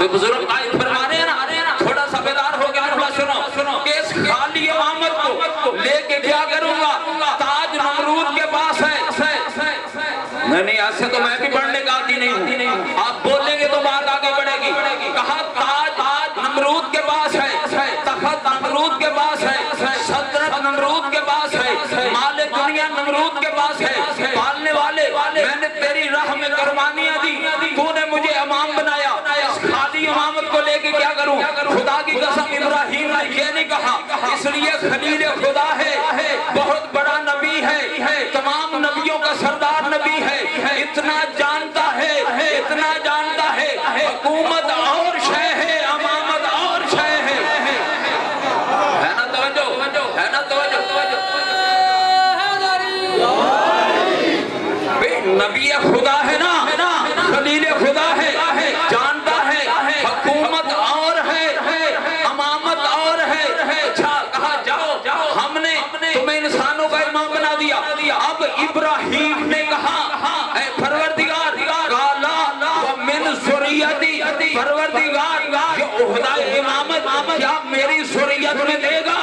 بزرگ قائد فرما رہے ہیں نا، تھوڑا سا بیدار ہو گیا، سنو کہ اس خالی امامت کو لے کے کیا کروں گا؟ تاج نمرود کے پاس ہے۔ نہیں ایسے تو میں بھی پڑھنے کا عادی نہیں ہوں، آپ بولیں گے تو بات آگے بڑھے گی۔ کہا تاج نمرود کے پاس ہے، تخت نمرود کے پاس ہے، سلطنت نمرود کے پاس ہے، مال دنیا نمرود کے پاس ہے۔ پالنے والے میں نے تیری راہ میں قربانیاں دی، تو نے مجھے امام بنایا، اس خالی امامت کو لے کے کیا کروں؟ خدا کی قسم ابراہیم نے یہ نہیں کہا، اس لیے خلیل خدا ہے، بہت بڑا نبی ہے، تمام نبیوں کا سردار نبی ہے، اتنا جانتا ہے، اتنا جانتا ہے، حکومت اور شے ہے، امامت اور شے ہے۔ ہے نا توجہ؟ ہے نا توجہ؟ نبی خدا ہے نا، خلیل خدا ہے، جانتا ہے حکومت اور ہے، امامت اور ہے۔ اچھا کہا جاؤ، ہم نے تمہیں انسانوں کا امام بنا دیا۔ اب ابراہیم نے کہا اے پروردگار، قالا ومن ذریتی، پروردگار یہ عہدہ امامت کیا میری ذریت میں دے گا؟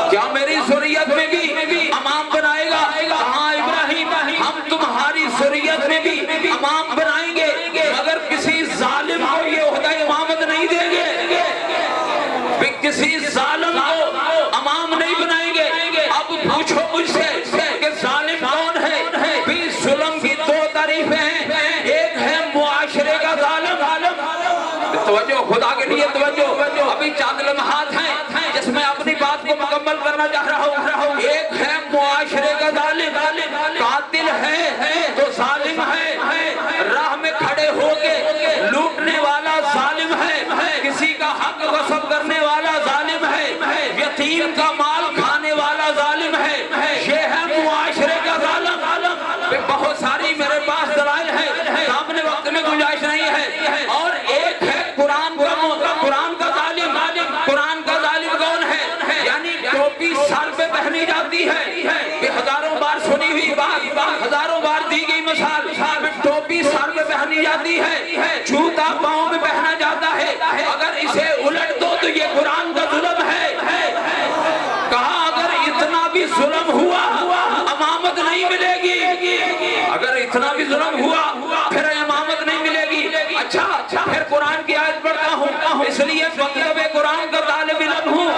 کیا میری ذریت میں بھی امام بنائے گا؟ ہاں ابراہیم، ہم تمہاری ذریت میں بھی امام بنائیں گے، مگر کسی ظالم کو یہ عہدہ امامت نہیں دیں گے، کسی ظالم کو امام نہیں بنائیں گے۔ اب پوچھو مجھ سے کہ ظالم کون ہے؟ بھی ظلم کی دو تعریفیں ہیں، ایک ہے معاشرے کا ظالم، توجہ خدا کے لیے توجہ، ابھی چند لمحات ہیں جس میں اپنی بات کو مکمل کرنا چاہ رہا ہوں۔ ایک ہے معاشرے کا ظالم، قاتل ہے تو ظالم ہے، راہ میں کھڑے ہو کے لوٹنے والا ظالم ہے، کسی کا حق غصب کرنے والا ظالم ہے، یتیم کا مال کھانے والا ظالم ہے، یہ ہے معاشرے کا ظالم۔ بہت ساری میرے پاس دلائل ہے، سامنے وقت میں گنجائش نہیں ہے۔ اور ایک ہے قرآن کا ظالم۔ قرآن کا ظالم کون ہے؟ یعنی ٹوپی سر پہ پہنی جاتی ہے، یہ ہزاروں بار سنی ہوئی بات، ہزاروں بار دی گئی مثال، ٹوپی سر پہ پہنی جاتی ہے، جوتا پاؤں میں پہنا جاتا ہے، اگر اسے الٹ دو تو یہ قرآن کا ظلم ہے۔ کہا اگر اتنا بھی ظلم ہوا امامت نہیں ملے گی، اگر اتنا بھی ظلم ہوا پھر امامت نہیں ملے گی۔ اچھا پھر قرآن کی آیت پڑھتا ہوں، اس لیے مطلب قرآن کا طالب علم ہوں۔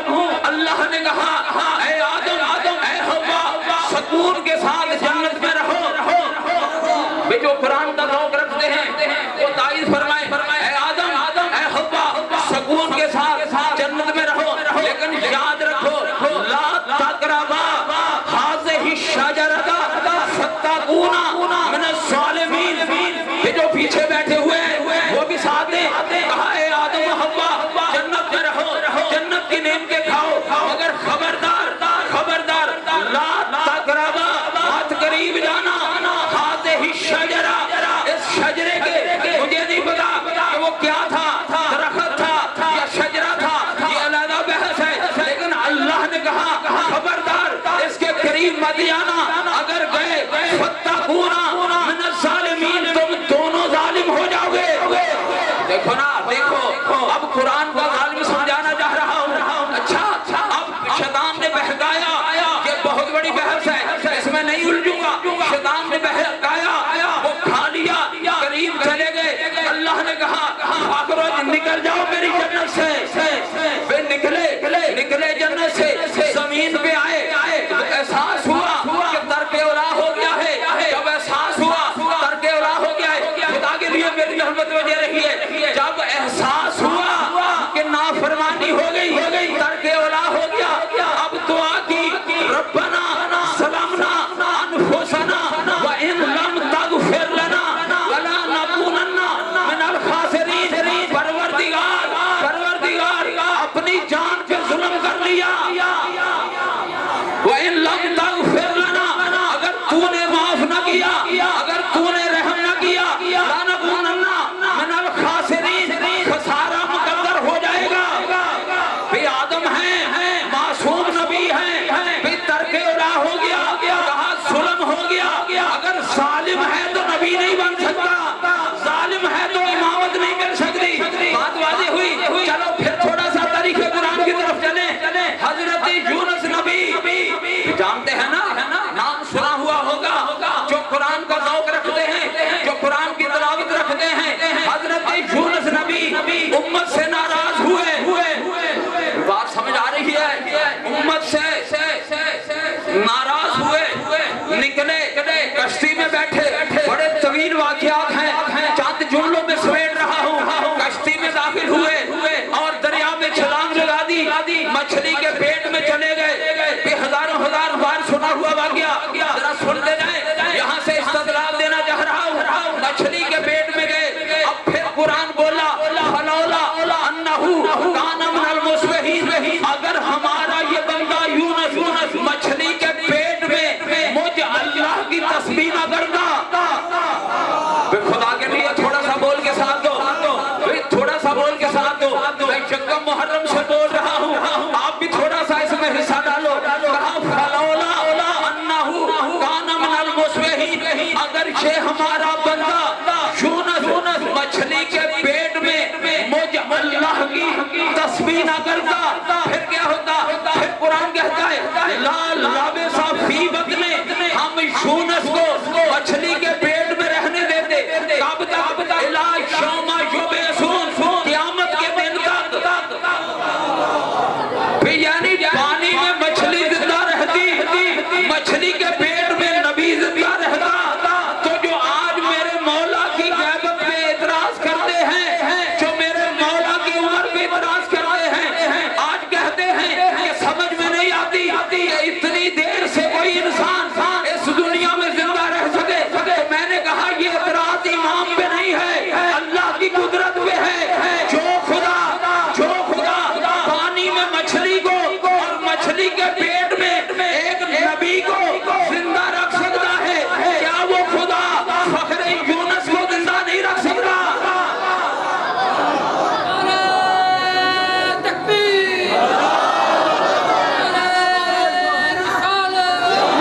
اللہ نے کہا اے آدم، اے حوا، سکون کے ساتھ جنت میں رہو۔ جو قرآن کا ذوق رکھتے ہیں وہ تائید فرمائے، اے آدم، اے حوا، سکون کے ساتھ جنت میں رہو، لیکن یاد رکھو لا تقربا هذه الشجرة فتكونا من الظالمین۔ یہ جو پیچھے بیٹھے ہوئے ہیں وہ بھی ساتھ ہیں، کہا اے آدم و حوا جنت میں رہو، جنت کی نعمتیں کھاؤ، مگر خبردار لا تقربا، مت قریب جانا، هذه الشجرة، اس شجرے کے مجھے نہیں پتا کہ وہ کیا تھا، درخت تھا یا شجرہ تھا، یہ علیحدہ بحث ہے، لیکن اللہ نے کہا خبردار اس کے قریب مت جانا، اگر گئے فتکونا من الظالمین، تم دونوں ظالم ہو جاؤ گے۔ دیکھو نا، دیکھو اب قرآن کا ظالم سمجھانا چاہ رہا ہوں۔ اچھا اب شیطان نے بہکایا، یہ بہت بڑی بحث ہے، اس میں نہیں الجھوں گا۔ شیطان نے بہکایا، وہ کھا لیا، قریب چلے گئے۔ اللہ نے کہا اخرج، نکل جاؤ میری جنت سے۔ پھر نکلے جنت سے، زمین پہ آئے، احساس ہوا کہ ترک اولا ہو گیا ہے۔ جب احساس ہوا ترک اولا ہو گیا ہے، خدا کے لیے میری رحمت وجہ رہی ہے، جب احساس ہوا کہ نافرمانی ہو گئی، ترک اولا ہو گیا، اب دعا کی ربنا ظلمنا انفسنا وان لم تغفر لنا ولنکونن من الخاسرین۔ پروردگار اپنی جان پہ ظلم کر لیا، وَإِن لَمْ تَغْفِرْ لَنَا، اگر تو نے معاف نہ کیا، اگر تو نے رحم نہ کیا، لَنَكُونَنَّ مِنَ الْخَاسِرِينَ، خسارہ مقدر ہو جائے گا۔ بھی آدم ہیں، معصوم نبی ہیں، بھی ترک اولا ہو گیا، کہا ظلم ہو گیا، اگر ظالم ہے تو نبی نہیں بن سکتا، ظالم ہے تو امامت نہیں مل سکتی۔ واقعات ہیں، چند جملوں میں سمیٹ رہا ہوں۔ کشتی میں داخل ہوئے اور دریا میں چھلانگ لگا دی، مچھلی کے پیٹ میں چلے گئے۔ یہ ہزاروں بار سنا ہوا واقعہ، ذرا سن لے جائیں، یہاں سے استدلال دینا چاہ رہا ہوں۔ مچھلی کے پیٹ میں گئے، اب پھر قرآن بولا فلولا انہو کان من المسبحین، اگر ہمارا یہ بندہ یونس مچھلی کے پیٹ میں مجھ اللہ کی تسبیح نہ کرتا۔ خدا کے لیے تھوڑا سا بول کے ساتھ دو، تھوڑا سا بول کے ساتھ دو۔ میں یکم محرم سے بول رہا ہوں، آپ بھی تھوڑا سا اس میں حصہ ڈالو۔ کہا فلولا انہو کان من المسبحین، اگر یہ ہمارا بندہ یونس مچھلی کے پیٹ میں مجھ اللہ کی تسبیح نہ کرتا، پھر کیا ہوتا؟ پھر قرآن کہتا ہے لا لابث فی بطنہ، ہم یونس کو مچھلی کے پیٹ میں رہنے دیتے کب تک؟ الی یوم یبعثون، قیامت کے دن تک۔ یعنی پانی میں مچھلی زندہ رہتی، مچھلی کے پیٹ میں نبی زندہ رہتا۔ تو جو آج میرے مولا کی غیبت پہ اعتراض کرتے ہیں، جو میرے مولا کی عمر پہ اعتراض کرتے ہیں، آج کہتے ہیں کہ سمجھ میں نہیں آتی کہ اتنی دیر سے کوئی انسان اس دنیا میں زندہ رہ سکے۔ تو میں نے کہا یہ اعتراض امام پہ نہیں ہے، اللہ کی قدرت پہ ہے۔ جو خدا پانی میں مچھلی کو اور مچھلی کے پیٹ میں ایک نبی کو زندہ رکھ سکتا ہے، کیا وہ خدا فخر یونس کو زندہ نہیں رکھ سکتا؟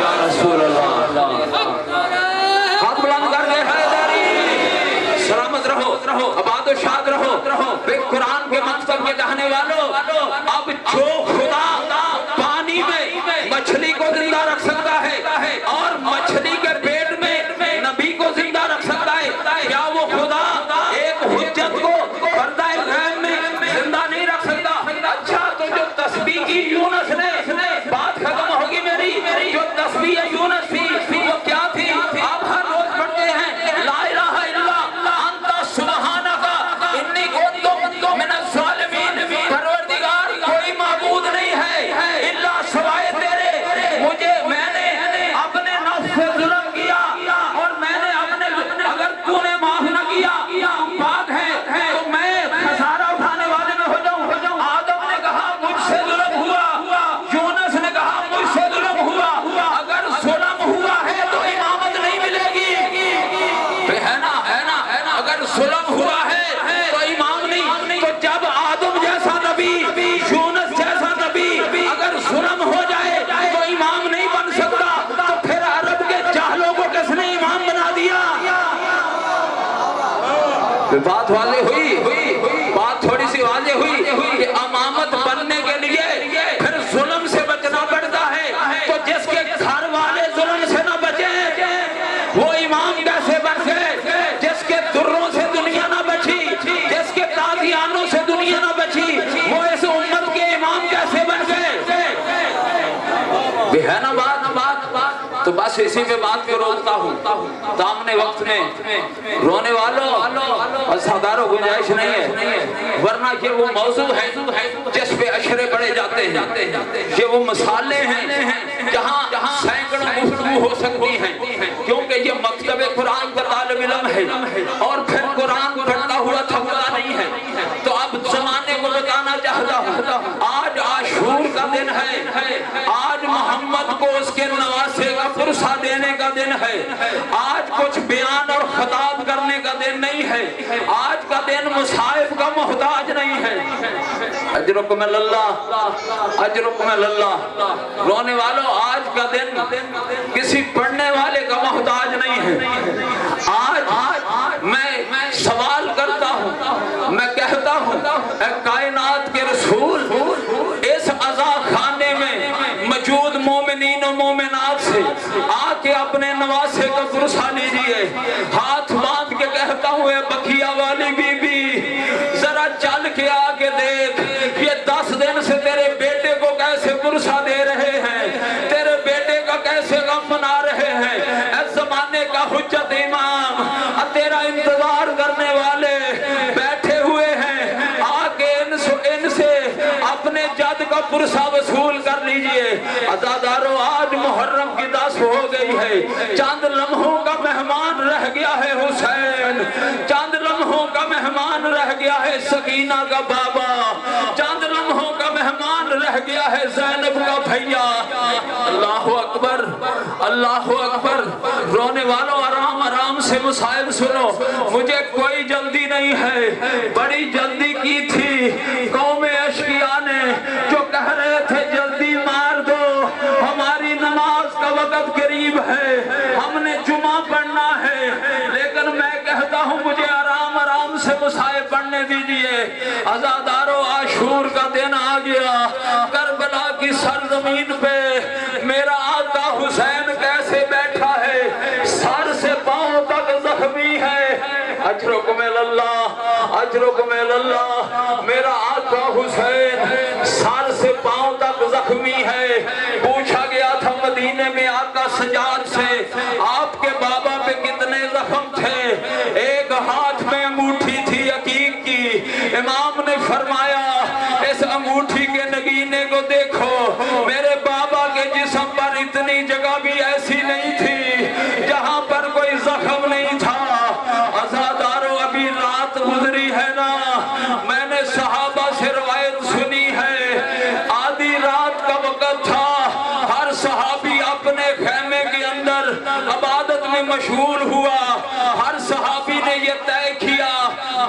یا رسول اللہ، ہاتھ بلند کر دے حیدری، سلامت رہو، آباد و شاد رہو۔ بے قرآن کے مقصد کے چاہنے والوں، اب جو خدا پانی میں مچھلی کو زندہ رکھ سکتا ہے اور مچھلی کے پیٹ میں نبی کو زندہ رکھ سکتا ہے، کیا وہ خدا ایک حجت کو پردہ غیب میں زندہ نہیں رکھ سکتا؟ اچھا، تو جو تسبیح کی یونس نے، بات ختم ہوگی میری، جو تسبیح یونس تھی وہ کیا تھی؟ آپ ہر روز پڑھتے ہیں لا الہ الا انت سبحانک انی کنت من الظالمین، پروردگار کوئی معبود نہیں ہے الا سوائے تیرے، میں نے اپنے نفس سے ظلم کیا اور میں نے اگر تو نے معاف نہ کیا بات ہے تو میں خسارہ اٹھانے والے میں ہو جاؤں۔ آدم نے کہا مجھ سے ظلم ہوا، یونس نے کہا مجھ سے ظلم ہوا، اگر ظلم ہوا ہے تو امامت نہیں ملے گی، ہے نا؟ اگر ظلم ہوا ہے تو امام نہیں۔ تو جب آدم جیسا نبی، یونس جیسا نبی اگر ظلم ہو جائے تو امام نہیں بن سکتا، تو پھر عرب کے جاہلوں کو کس نے امام بنا دیا؟ بات واضح ہوئی، بات تھوڑی سی واضح ہوئی کہ امامت بننے کے لیے پھر ظلم سے بچنا پڑتا ہے۔ تو جس کے گھر والے ظلم سے نہ بچے وہ امام کیسے بن گئے؟ جس کے دروں سے دنیا نہ بچی، جس کے تازیانوں سے دنیا نہ بچی، وہ اس امت کے امام کیسے بن گئے؟ ہے نا بات؟ تو بس اسی پہ بات کو روکتا ہوں، دامنے وقت میں رونے والوں اور سرداروں گنجائش نہیں ہے، ورنہ یہ وہ موضوع ہے جس پہ اشرے پڑے جاتے ہیں، یہ وہ مسالے ہیں جہاں سینکڑوں گفتگو ہو سکتی ہیں، کیونکہ یہ مکتب قرآن کا طالب علم ہے اور پھر قرآن پڑھتا ہوا تھکتا نہیں ہے۔ تو اب زمانے کو بتانا چاہتا ہوں، آج عاشور کا دن ہے، آج محمد کو اس کے نواسے کا پرسہ دینے کا دن ہے، آج کچھ بیان اور خطاب کرنے کا دن نہیں ہے، آج کا دن مصائب کا محتاج نہیں ہے۔ اجرکم اللہ، اجرکم اللہ، رونے والوں آج کا دن کسی پڑھنے والے کا محتاج نہیں ہے۔ آج میں سوال کرتا ہوں، میں کہتا ہوں اے کائنات کے رسول، اس عزا خانے میں موجود مومنین و مومنات سے آ کے اپنے نواسے کا پرسہ لیجئے۔ ہاتھ باندھ کے کہتا ہوں اے بکھیا والی بی بی، ذرا چل کے آ کے دیکھ یہ 10 دن سے تیرے بیٹے کو کیسے پرسہ دے رہے ہیں، تیرے بیٹے کا کیسے غم منا رہے ہیں۔ اے زمانے کا حجت امام، تیرا انتظار کرنے والے بیٹھے ہوئے ہیں، آگے ان سے اپنے جد کا پرسہ وصول کر لیجئے۔ عزادارو آج محرم کی 10 ہو گئی ہے، چند لمحوں کا مہمان رہ گیا ہے حسین، چند لمحوں کا مہمان رہ گیا ہے سکینہ کا بابا، چند لمحوں کا مہمان رہ گیا ہے زینب کا بھیا۔ اللہ اکبر، اللہ اکبر۔ رونے والوں آرام آرام سے مصائب سنو، مجھے کوئی جلدی نہیں ہے، بڑی جلدی کی تھی قوم اشقیاء نے جو کہہ رہے تھے جلدی مار دو، ہماری نماز کا وقت قریب ہے، ہم نے جمعہ پڑھنا ہے، لیکن میں کہتا ہوں مجھے آرام آرام سے مصائب پڑھنے دیجئے۔ عزادارو عاشور کا دن آ گیا، کربلا کی سرزمین پہ میرا آقا حسین کیسے بیٹھا ہے، سر سے پاؤں تک زخمی ہے۔ اجرکم اللہ، اجرکم اللہ۔ میرا آقا حسین سر سے پاؤں تک زخمی ہے۔ پوچھا گیا تھا مدینے میں آقا سجاد سے آپ کے بابا پہ کتنے زخم تھے، ایک ہاتھ میں انگوٹھی تھی عقیق کی، امام نے فرمایا اس انگوٹھی کے نگینے کو دیکھو، میرے بابا کے جسم پر اتنی جگہ بھی ایسی نہیں تھی جہاں پر کوئی زخم نہیں تھا۔ عزادارو ابھی رات گزری ہے نا، میں نے صحابہ سے روایت سنی ہے، آدھی رات کا وقت تھا، ہر صحابی اپنے خیمے کے اندر عبادت میں مشغول ہوا، ہر صحابی نے یہ طے کیا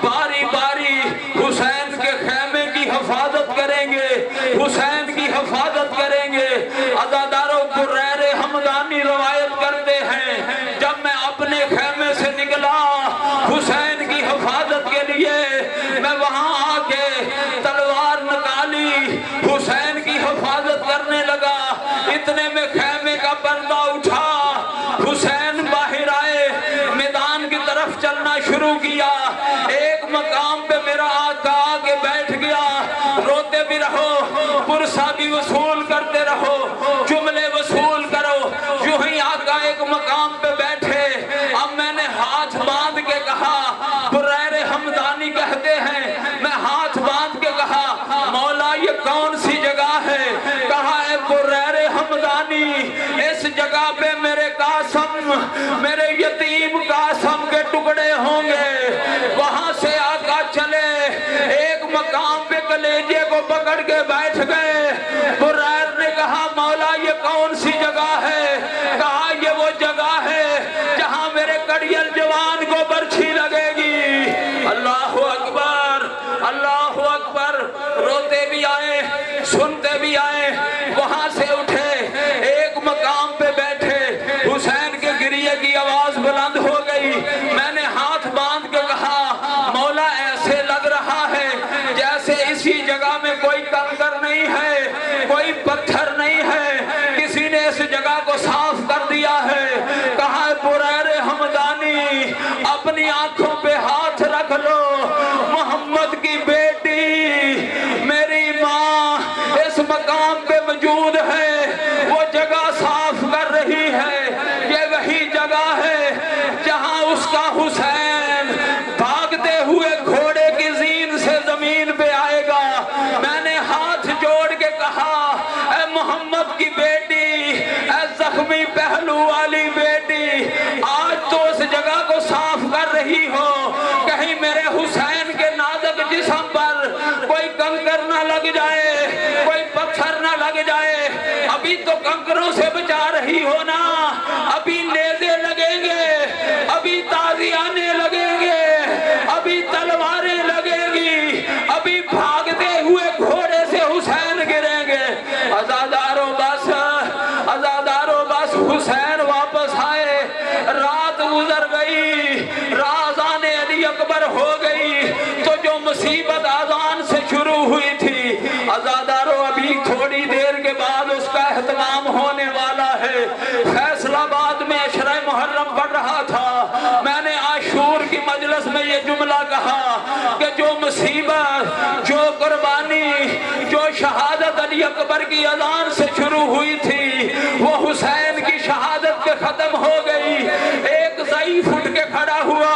باری باری حسین کے خیمے کی حفاظت کریں گے، حسین کی حفاظت کریں گے۔ عزادارو قریر حمدانی روایت کرتے ہیں جب میں اپنے خیمے سے نکلا حسین کی حفاظت کے لیے، میں وہاں آ کے تلوار نکالی، حسین کی حفاظت کرنے لگا، اتنے میں خیمے کا پردہ اٹھا، حسین باہر آئے، میدان کی طرف چلنا شروع کیا، ایک مقام پہ میرا آقا آگے بیٹھ گیا، روتے بھی رہو، پرسہ بھی وصول کرتے رہو، جملے وصول کرو، یوں ہی آقا ایک مقام پہ بیٹھے، اب میں نے ہاتھ باندھ کے کہا، قریر حمدانی کہتے ہیں میں ہاتھ باندھ کے کہا مولا یہ کون سی جگہ ہے، کہا اے قریر حمدانی اس جگہ پہ میرے قاسم، میرے یتیم قاسم کے ٹکڑے ہوں گے۔ وہاں سے آقا چلے، ایک مقام پہ کلیجے کو پکڑ کے بیٹھ گئے، قریر نے کہا مولا یہ کون سی جگہ ہے، کہا یہ وہ جگہ ہے جہاں میرے کڑیل جوان کو برچھی لگے گی۔ اللہ اکبر، اللہ اکبر۔ روتے بھی آئے، سنتے بھی آئے، وہاں سے اٹھے، ایک مقام پہ بیٹھے، حسین کے گریے کی آواز بلند ہو گئی، میں نے ہاتھ باندھ کے کہا مولا ایسے لگ رہا ہے جیسے اسی جگہ میں کوئی کنکر نہیں ہے، کوئی پتھر نہیں ہے، کسی نے اس جگہ کو صاف کر دیا ہے۔ کہا قریر حمدانی اپنی آنکھوں پہ ہاتھ رکھ لو، محمد کی بیٹی میری ماں اس مقام پہ موجود ہے، وہ جگہ صاف کر رہی ہے، یہ وہی جگہ ہے جہاں اس کا حسین بھاگتے ہوئے گھوڑے کی زین سے زمین پہ آئے گا۔ میں نے ہاتھ جوڑ کے کہا اے محمد کی بیٹی، اے زخمی پہلو والی بیٹی، آج تو اس جگہ کو صاف کر رہی ہو، کہیں میرے حسین کے نازک جسم پر کوئی کنکر نہ لگ جائے، کوئی پتھر نہ لگ جائے، ابھی تو کنکروں سے بچا رہی ہو نا، ابھی نیزے لگیں گے، ابھی تازیانے لگیں گے، ابھی تلواریں لگیں گی، ابھی بھاگتے ہوئے گھوڑے سے حسین گریں گے۔ عزادارو بس، عزادارو بس، حسین واپس آئے، رات گزر گئی، آذان علی اکبر ہو گئی، تو جو مصیبت آذان سے شروع ہوئی تھی، عزادارو ابھی تھوڑی دیر کے بعد اس کا اہتمام ہونے والا ہے۔ فیصل آباد میں عشرہ محرم پڑھ رہا تھا، میں نے عاشور کی مجلس میں یہ جملہ کہا کہ جو مصیبت، جو قربانی، جو شہادت علی اکبر کی اذان سے شروع ہوئی تھی، وہ حسین کی شہادت پہ ختم ہو گئی۔ ایک ضعیف اٹھ کے کھڑا ہوا،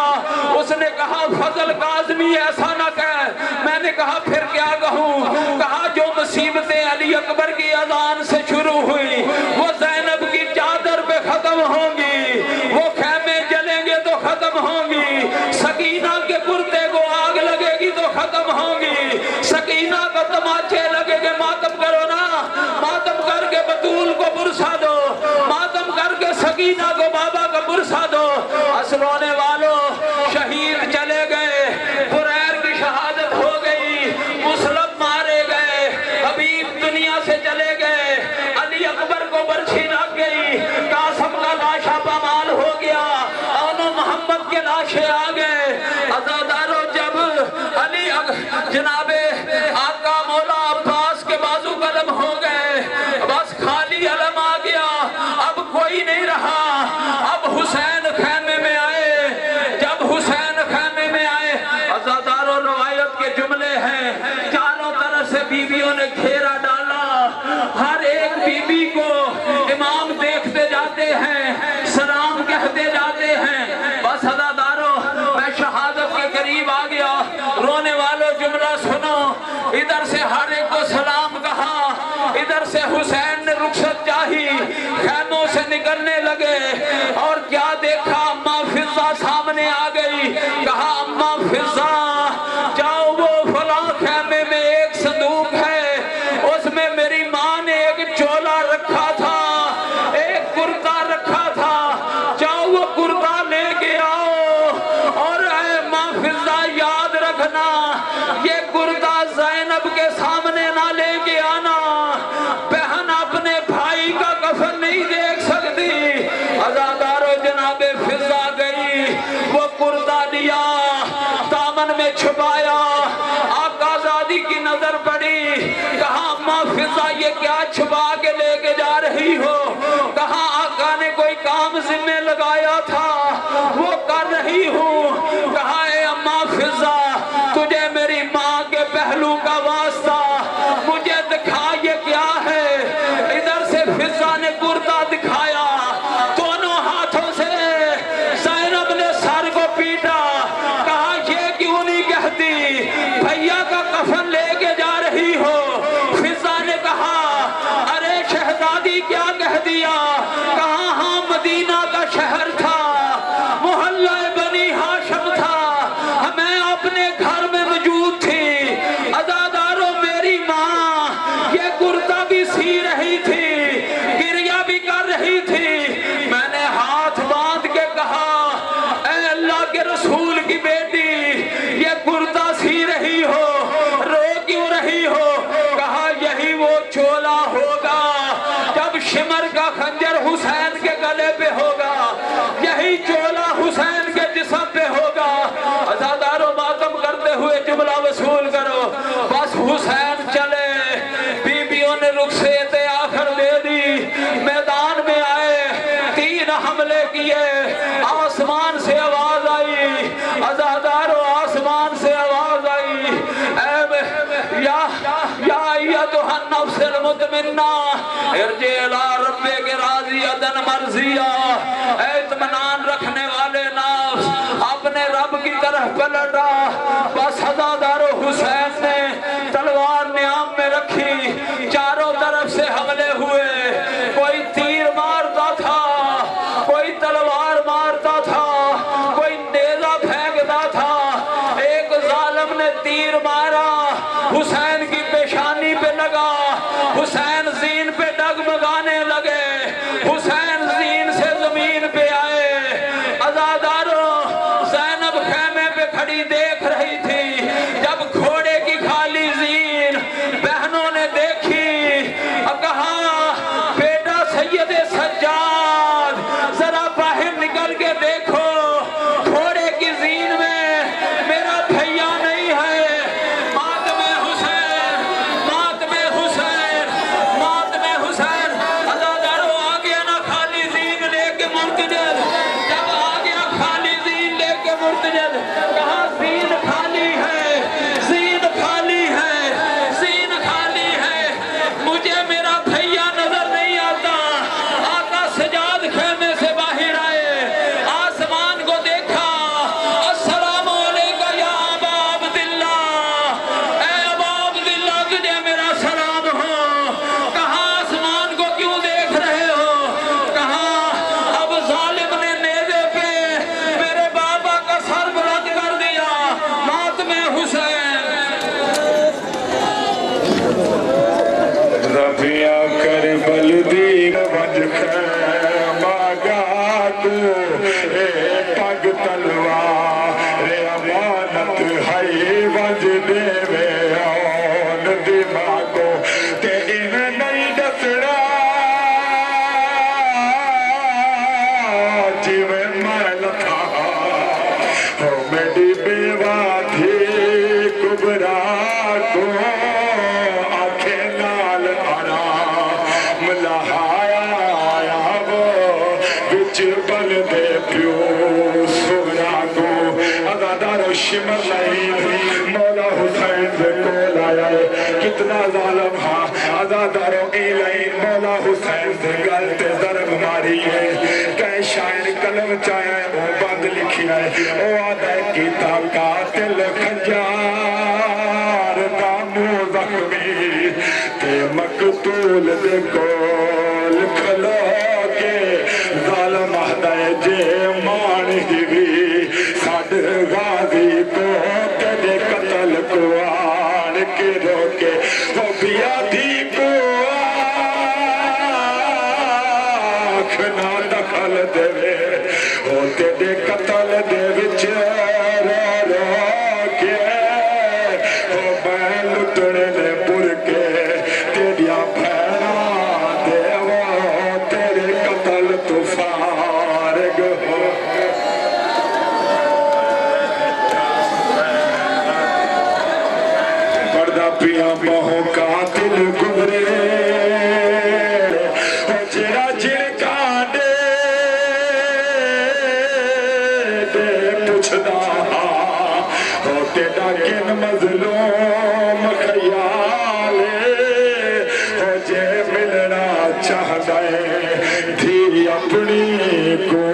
اس نے کہا فضل کاظمی ایسا نہ کہہ۔ میں نے کہا پھر کیا کہوں؟ کہا جو مصیبتیں علی اکبر کی اذان سے شروع ہوئی وہ زینب کی چادر پہ ختم ہوں گی، وہ خیمے جلیں گے تو ختم ہوں گی، سکینہ کے کرتے کو آگ لگے گی تو ختم ہوں گی، سکینہ کو تماچے لگے گے، ماتم کرو نا، ماتم کر کے بطول کو برسا دو، ماتم کر کے سکینہ کو بابا کو برسا دو۔ رونے والوں شہید چلے گئے، بریر کی شہادت ہو گئی، مسلم مارے گئے، حبیب دنیا سے چلے گئے، علی اکبر کو برچھی لگ گئی، قاسم کا لاشا پامال ہو گیا، اونو محمد کے لاشے آ گئے۔ عزادارو جب علی جناب آقا مولا عباس کے بازو قلم ہو گئے، بس خالی علم آ گیا، اب کوئی نہیں رہا، اب حسین خیمے میں آئے، جب حسین خیمے میں آئے، عزادارو روایت کے جملے ہیں، چاروں طرف سے بیویوں نے گھیرا ڈالا، ہر ایک بی بی کو امام دیکھتے جاتے ہیں، سلام کہتے جاتے ہیں، بس عزادارو میں شہادت کے قریب آ گیا، رونے والوں جملہ سنو، ادھر سے ہر ایک کو سلام کہا، ادھر سے حسین نے رخصت چاہی، خیموں سے نکلنے لگے، اور کیا دیکھا، اماں فضہ سامنے آ گئی، کہا اماں فضہ جاؤ وہ فلاں خیمے میں ایک صندوق ہے، اس میں میری ماں نے ایک چولا رکھا تھا، ایک کرتا رکھا تھا، جاؤ وہ کرتا لے کے آؤ، اور اے اماں فضہ یاد رکھنا یہ کرتا زینب کے سامنے نہ لے کے آنا، بہن اپنے بھائی کا کفن نہیں دیکھ سکتی۔ عزادارو جناب فضہ گئی، وہ کرتا لیا، دامن میں چھپایا، آقا زادی کی نظر پڑی، کہا اماں فضہ یہ کیا چھپا کے لے کے جا رہی ہو؟ کہا آقا نے کوئی کام ذمہ لگایا تھا وہ کر رہی ہوں۔ کہا اے اماں فضہ تجھے میری ماں کے پہلو کا واسطہ مجھے دکھا یہ کیا ہے؟ ادھر سے فضہ نے کرتا دکھایا، دونوں ہاتھوں سے زینب نے سر کو پیٹا، کہا یہ کیوں نہیں کہتی بھیا کا کفن لے کے جا رہی ہو؟ فضہ نے کہا ارے شہزادی کیا کہہ دیا؟ کہا ہاں مدینہ کا شہر تھا، محلہ بنی ہاشم تھا، میں اپنے گھر میں موجود تھی، عزادارو میری ماں یہ کرتا بھی سی رہی تھی، گریہ بھی کر رہی تھی، میں نے ہاتھ باندھ کے کہا اے اللہ کے رسول کی بیٹی یہ کرتا سی رہی ہو، رو کیوں رہی ہو؟ کہا یہی وہ چولا ہوگا جب شمر کا خنجر حسین کے گلے پہ ہوگا، یہی چولا حسین کے جسم پہ ہوگا۔ عزادارو ماتم کرتے ہوئے جملہ وصول کرو، بس حسین چلے، بیویوں نے رخصت آخر دے دی، میدان میں آئے، 3 حملے کیے، آسمان سے آواز آئی، عزادارو آسمان سے آواز آئی، یا ایتھا النفس المطمئنہ ارجع الی ربک راضیۃ مرضیہ، اے اطمینان رکھنے والے نفس اپنے رب کی طرف پلٹا۔ بس عزادارو حسین نے تلوار نیام میں رکھی، چاروں طرف سے حملے ہوئے، کوئی تیر مارتا تھا، کوئی تلوار مارتا تھا، کوئی نیزہ پھینکتا تھا، ایک ظالم نے تیر مارا، حسین کی پیشانی پہ لگا، حسین زین پہ ڈگمگانے لگے، حسین زین سے زمین پہ آئے۔ عزادارو زینب خیمے پہ کھڑی دیکھ رہی تھی، جب گھوڑے کی خالی زین بہنوں نے دیکھی، کہا بیٹا سید سجاد ذرا باہر نکل کے دیکھو، گھوڑے کی زین میں میرا بھیا نہیں ہے۔ ماتم حسین، ماتم حسین، ماتم حسین۔ عزادارو آ گیا نا خالی زین لے کے مرتجل، جب آ گیا خالی زین لے کے مرتجل، کہا زین دی ماں کو تے انہیں نہیں دسنا جیویں میں لکھا ہو میری بیوہ تھی کبرا کو آنکھیں نال آرام لہایا آیا وہ بچ بل دے پیو سورا کو ازادار و شمر نہیں مولا حسین سے کول آیا ہے کتنا ظالم ہاں ازادار و ایلین مولا حسین سے گلتے ضرب ماری ہے کہ شاعر قلم چاہے وہ بند لکھی ہے او آدھے کتاب قاتل خنجار دامو زخمی تے مقتول دے کول کھلو کے ظالم آدھے جے مان ہی بھی ساڑھ غازی کو تیرے قتل کو آن کے روکے وہ بیادی کو آنکھ نہ دخل دے وہ تیرے قتل دے وچ رو رو کے وہ میں لٹنے نے پر کے تیریا بھینا دے وہ تیرے قتل تو فارغ ہو پردہ پیا بہو قاتل گزرے جڑا جھڑکا دے پوچھدا ہو تیرا کن مظلوم خیال ہو جے ملنا چاہتا ہے دھی اپنی کو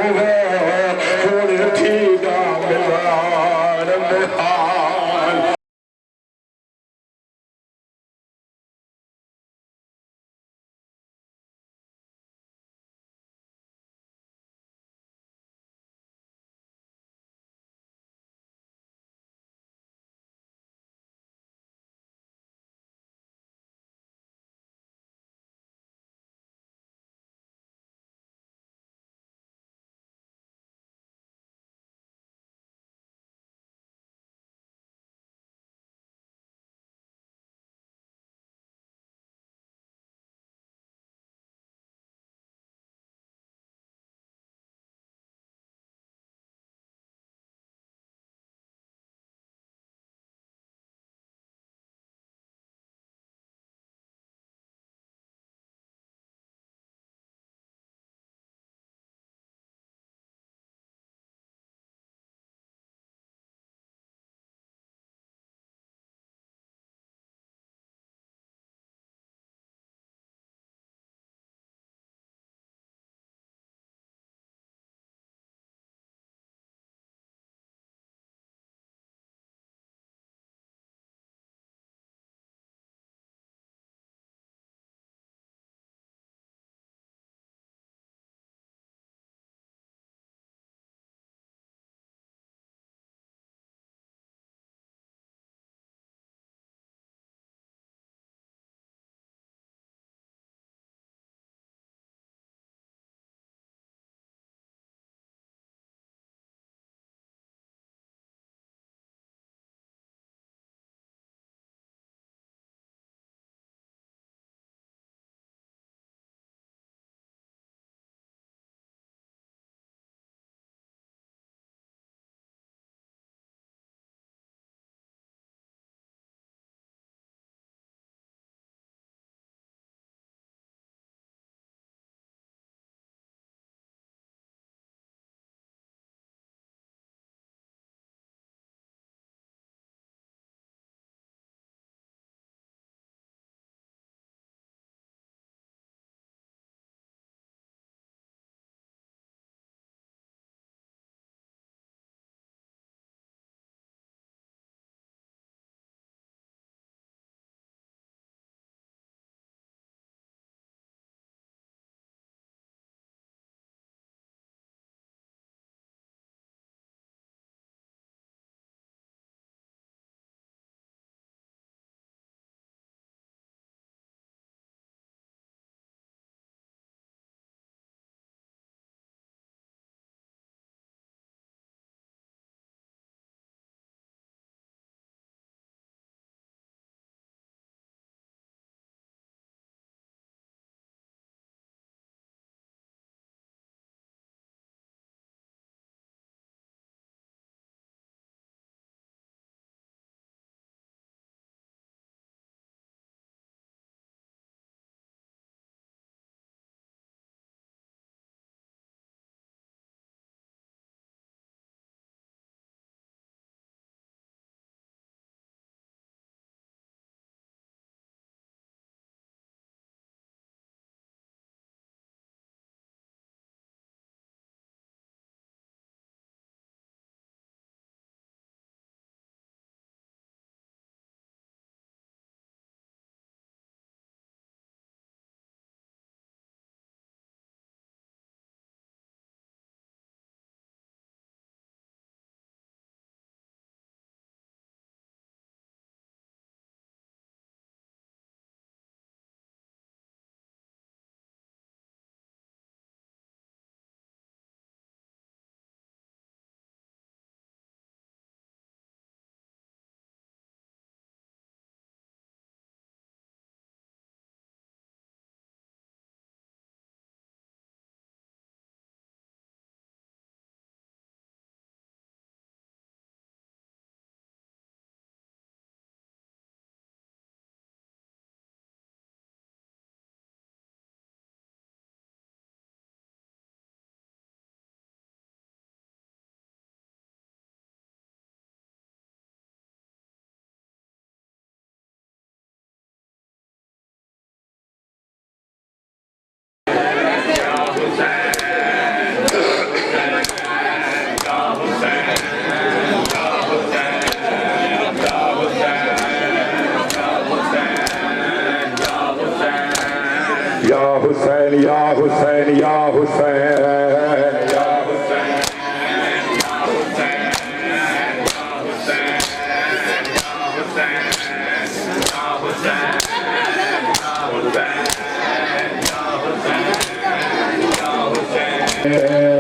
یا حسین یا حسین یا حسین یا حسین یا حسین